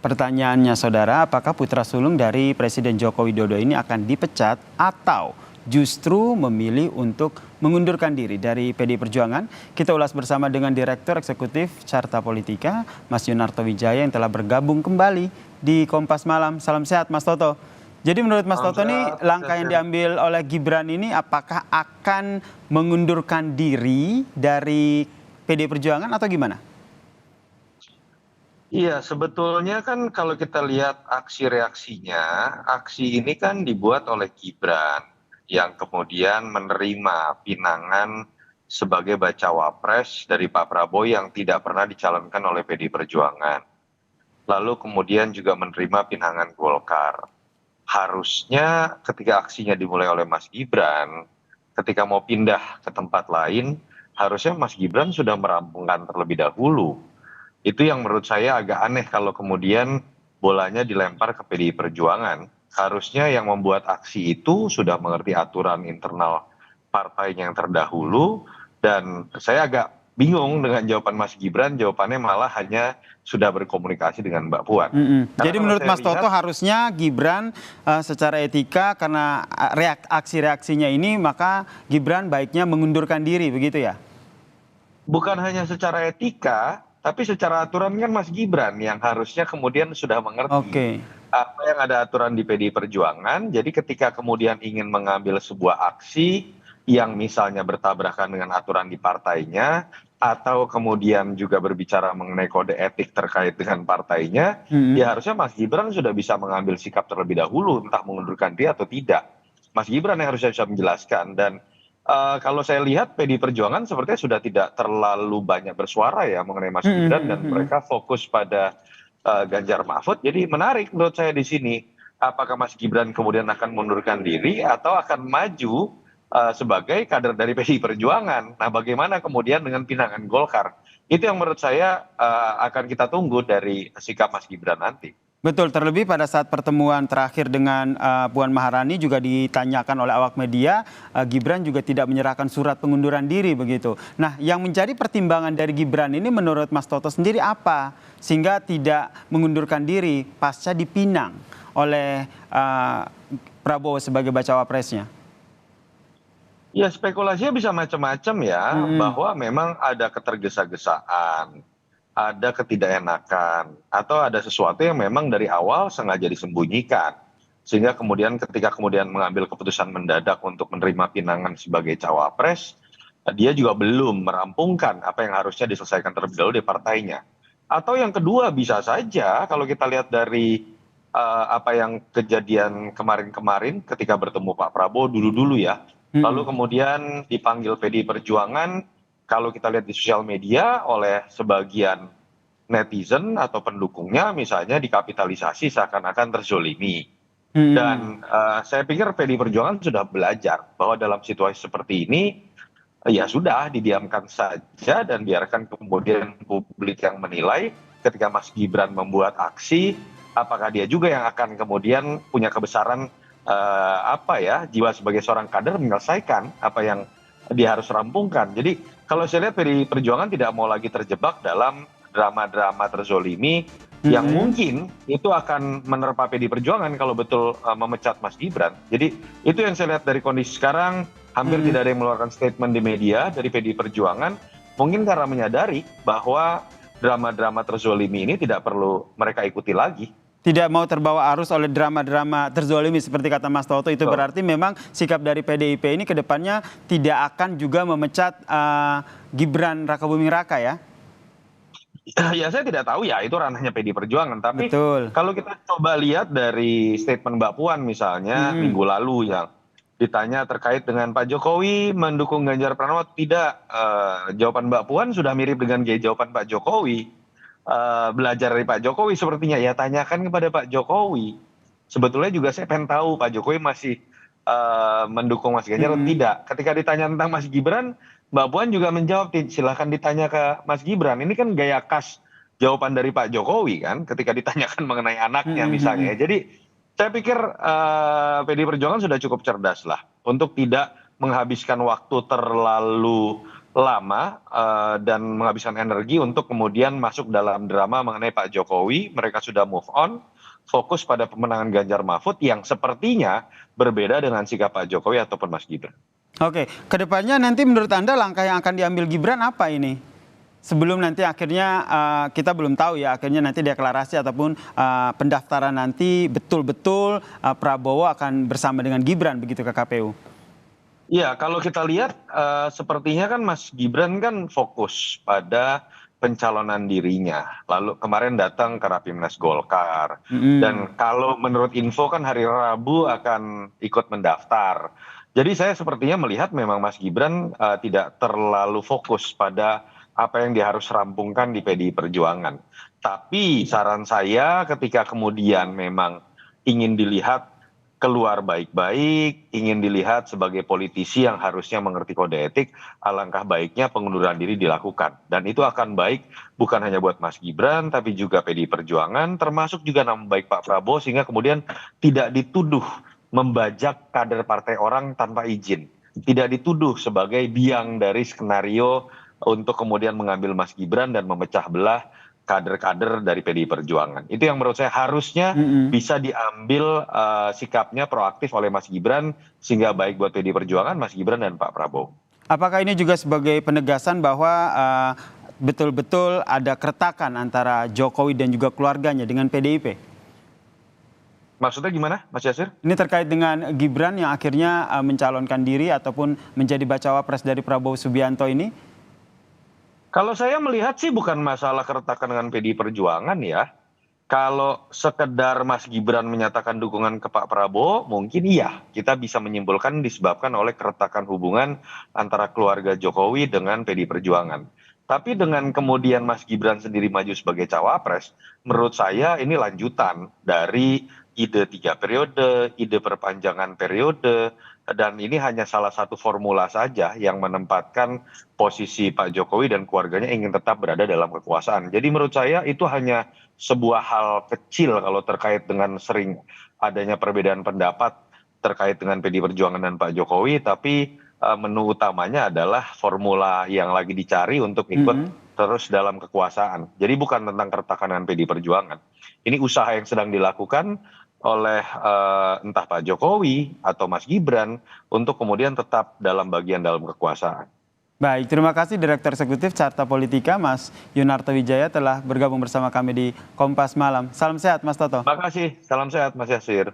Pertanyaannya saudara, apakah putra sulung dari Presiden Joko Widodo ini akan dipecat atau justru memilih untuk mengundurkan diri dari PDI Perjuangan? Kita ulas bersama dengan Direktur Eksekutif Carta Politika, Mas Yunarto Wijaya yang telah bergabung kembali di Kompas Malam. Salam sehat Mas Toto. Jadi menurut Mas Toto nih langkah yang diambil oleh Gibran ini apakah akan mengundurkan diri dari PDI Perjuangan atau gimana? Iya, sebetulnya kan kalau kita lihat aksi reaksinya, aksi ini kan dibuat oleh Gibran yang kemudian menerima pinangan sebagai bacawa pres dari Pak Prabowo yang tidak pernah dicalonkan oleh PDI Perjuangan. Lalu kemudian juga menerima pinangan Golkar. Harusnya ketika aksinya dimulai oleh Mas Gibran, ketika mau pindah ke tempat lain, harusnya Mas Gibran sudah merampungkan terlebih dahulu. Itu yang menurut saya agak aneh kalau kemudian bolanya dilempar ke PDI Perjuangan. Harusnya yang membuat aksi itu sudah mengerti aturan internal partainya yang terdahulu, dan saya agak bingung dengan jawaban Mas Gibran, jawabannya malah hanya sudah berkomunikasi dengan Mbak Puan. Jadi menurut Mas Toto harusnya Gibran secara etika karena aksi-reaksinya ini maka Gibran baiknya mengundurkan diri begitu ya? Bukan hanya secara etika, tapi secara aturan kan Mas Gibran yang harusnya kemudian sudah mengerti apa yang ada aturan di PDI Perjuangan. Jadi ketika kemudian ingin mengambil sebuah aksi yang misalnya bertabrakan dengan aturan di partainya, atau kemudian juga berbicara mengenai kode etik terkait dengan partainya, ya harusnya Mas Gibran sudah bisa mengambil sikap terlebih dahulu, entah mengundurkan diri atau tidak. Mas Gibran yang harusnya bisa menjelaskan. Dan kalau saya lihat PDI Perjuangan sepertinya sudah tidak terlalu banyak bersuara ya mengenai Mas Gibran, dan mereka fokus pada Ganjar Mahfud. Jadi menarik menurut saya di sini, apakah Mas Gibran kemudian akan mengundurkan diri atau akan maju sebagai kader dari PDI Perjuangan. Nah, bagaimana kemudian dengan pinangan Golkar? Itu yang menurut saya akan kita tunggu dari sikap Mas Gibran nanti. Betul, terlebih pada saat pertemuan terakhir dengan Puan Maharani juga ditanyakan oleh awak media, Gibran juga tidak menyerahkan surat pengunduran diri begitu. Nah, yang menjadi pertimbangan dari Gibran ini menurut Mas Toto sendiri apa? Sehingga tidak mengundurkan diri pasca dipinang oleh Prabowo sebagai bacawa presnya. Ya, spekulasinya bisa macam-macam ya, bahwa memang ada ketergesa-gesaan, ada ketidakenakan, atau ada sesuatu yang memang dari awal sengaja disembunyikan. Sehingga kemudian ketika kemudian mengambil keputusan mendadak untuk menerima pinangan sebagai cawapres, dia juga belum merampungkan apa yang harusnya diselesaikan terlebih dahulu di partainya. Atau yang kedua bisa saja kalau kita lihat dari apa yang kejadian kemarin-kemarin ketika bertemu Pak Prabowo dulu-dulu ya, lalu kemudian dipanggil PDI Perjuangan, kalau kita lihat di sosial media oleh sebagian netizen atau pendukungnya misalnya dikapitalisasi seakan-akan terzolimi. Dan saya pikir PDI Perjuangan sudah belajar bahwa dalam situasi seperti ini ya sudah didiamkan saja dan biarkan kemudian publik yang menilai ketika Mas Gibran membuat aksi, apakah dia juga yang akan kemudian punya kebesaran jiwa sebagai seorang kader menyelesaikan apa yang dia harus rampungkan. Jadi kalau saya lihat PDI Perjuangan tidak mau lagi terjebak dalam drama-drama terzolimi yang mungkin itu akan menerpa PDI Perjuangan kalau betul memecat Mas Gibran. Jadi itu yang saya lihat dari kondisi sekarang, hampir tidak ada yang mengeluarkan statement di media dari PDI Perjuangan, mungkin karena menyadari bahwa drama-drama terzolimi ini tidak perlu mereka ikuti lagi. Tidak mau terbawa arus oleh drama-drama terzolimi seperti kata Mas Toto, itu berarti memang sikap dari PDIP ini ke depannya tidak akan juga memecat Gibran Rakabuming Raka ya? Ya saya tidak tahu ya, itu ranahnya PDI Perjuangan. Tapi Betul. kalau kita coba lihat dari statement Mbak Puan misalnya minggu lalu yang ditanya terkait dengan Pak Jokowi mendukung Ganjar Pranowo tidak, jawaban Mbak Puan sudah mirip dengan jawaban Pak Jokowi. Belajar dari Pak Jokowi sepertinya, ya tanyakan kepada Pak Jokowi. Sebetulnya juga saya pengen tahu Pak Jokowi masih mendukung Mas Ganjar atau tidak. Ketika ditanya tentang Mas Gibran, Mbak Puan juga menjawab, silahkan ditanya ke Mas Gibran. Ini kan gaya khas jawaban dari Pak Jokowi kan, ketika ditanyakan mengenai anaknya misalnya. Jadi saya pikir PDI Perjuangan sudah cukup cerdas lah untuk tidak menghabiskan waktu terlalu lama dan menghabiskan energi untuk kemudian masuk dalam drama mengenai Pak Jokowi. Mereka sudah move on, fokus pada pemenangan Ganjar Mahfud yang sepertinya berbeda dengan sikap Pak Jokowi ataupun Mas Gibran. Oke, kedepannya nanti menurut Anda langkah yang akan diambil Gibran apa ini? Sebelum nanti akhirnya kita belum tahu ya, akhirnya nanti deklarasi ataupun pendaftaran nanti betul-betul Prabowo akan bersama dengan Gibran begitu ke KPU. Ya, kalau kita lihat sepertinya kan Mas Gibran kan fokus pada pencalonan dirinya. Lalu kemarin datang ke Rapimnas Golkar. Dan kalau menurut info kan hari Rabu akan ikut mendaftar. Jadi saya sepertinya melihat memang Mas Gibran tidak terlalu fokus pada apa yang dia harus rampungkan di PDI Perjuangan. Tapi saran saya ketika kemudian memang ingin dilihat keluar baik-baik, ingin dilihat sebagai politisi yang harusnya mengerti kode etik, alangkah baiknya pengunduran diri dilakukan. Dan itu akan baik bukan hanya buat Mas Gibran, tapi juga PDI Perjuangan, termasuk juga nama baik Pak Prabowo, sehingga kemudian tidak dituduh membajak kader partai orang tanpa izin. Tidak dituduh sebagai biang dari skenario untuk kemudian mengambil Mas Gibran dan memecah belah kader-kader dari PDI Perjuangan. Itu yang menurut saya harusnya bisa diambil sikapnya proaktif oleh Mas Gibran, sehingga baik buat PDI Perjuangan, Mas Gibran dan Pak Prabowo. Apakah ini juga sebagai penegasan bahwa betul-betul ada keretakan antara Jokowi dan juga keluarganya dengan PDIP? Maksudnya gimana, Mas Yasir? Ini terkait dengan Gibran yang akhirnya mencalonkan diri ataupun menjadi bacawa pres dari Prabowo Subianto ini? Kalau saya melihat sih bukan masalah keretakan dengan PDI Perjuangan ya. Kalau sekedar Mas Gibran menyatakan dukungan ke Pak Prabowo, mungkin iya. Kita bisa menyimpulkan disebabkan oleh keretakan hubungan antara keluarga Jokowi dengan PDI Perjuangan. Tapi dengan kemudian Mas Gibran sendiri maju sebagai cawapres, menurut saya ini lanjutan dari ide 3 periode, ide perpanjangan periode, dan ini hanya salah satu formula saja yang menempatkan posisi Pak Jokowi dan keluarganya ingin tetap berada dalam kekuasaan. Jadi menurut saya itu hanya sebuah hal kecil kalau terkait dengan sering adanya perbedaan pendapat terkait dengan PDI Perjuangan dan Pak Jokowi, tapi menu utamanya adalah formula yang lagi dicari untuk ikut terus dalam kekuasaan. Jadi bukan tentang keretakan dengan PDI Perjuangan. Ini usaha yang sedang dilakukan oleh entah Pak Jokowi atau Mas Gibran untuk kemudian tetap dalam bagian dalam kekuasaan. Baik, terima kasih Direktur Eksekutif Carta Politika Mas Yunarto Wijaya telah bergabung bersama kami di Kompas Malam. Salam sehat Mas Toto. Terima kasih, salam sehat Mas Yasir.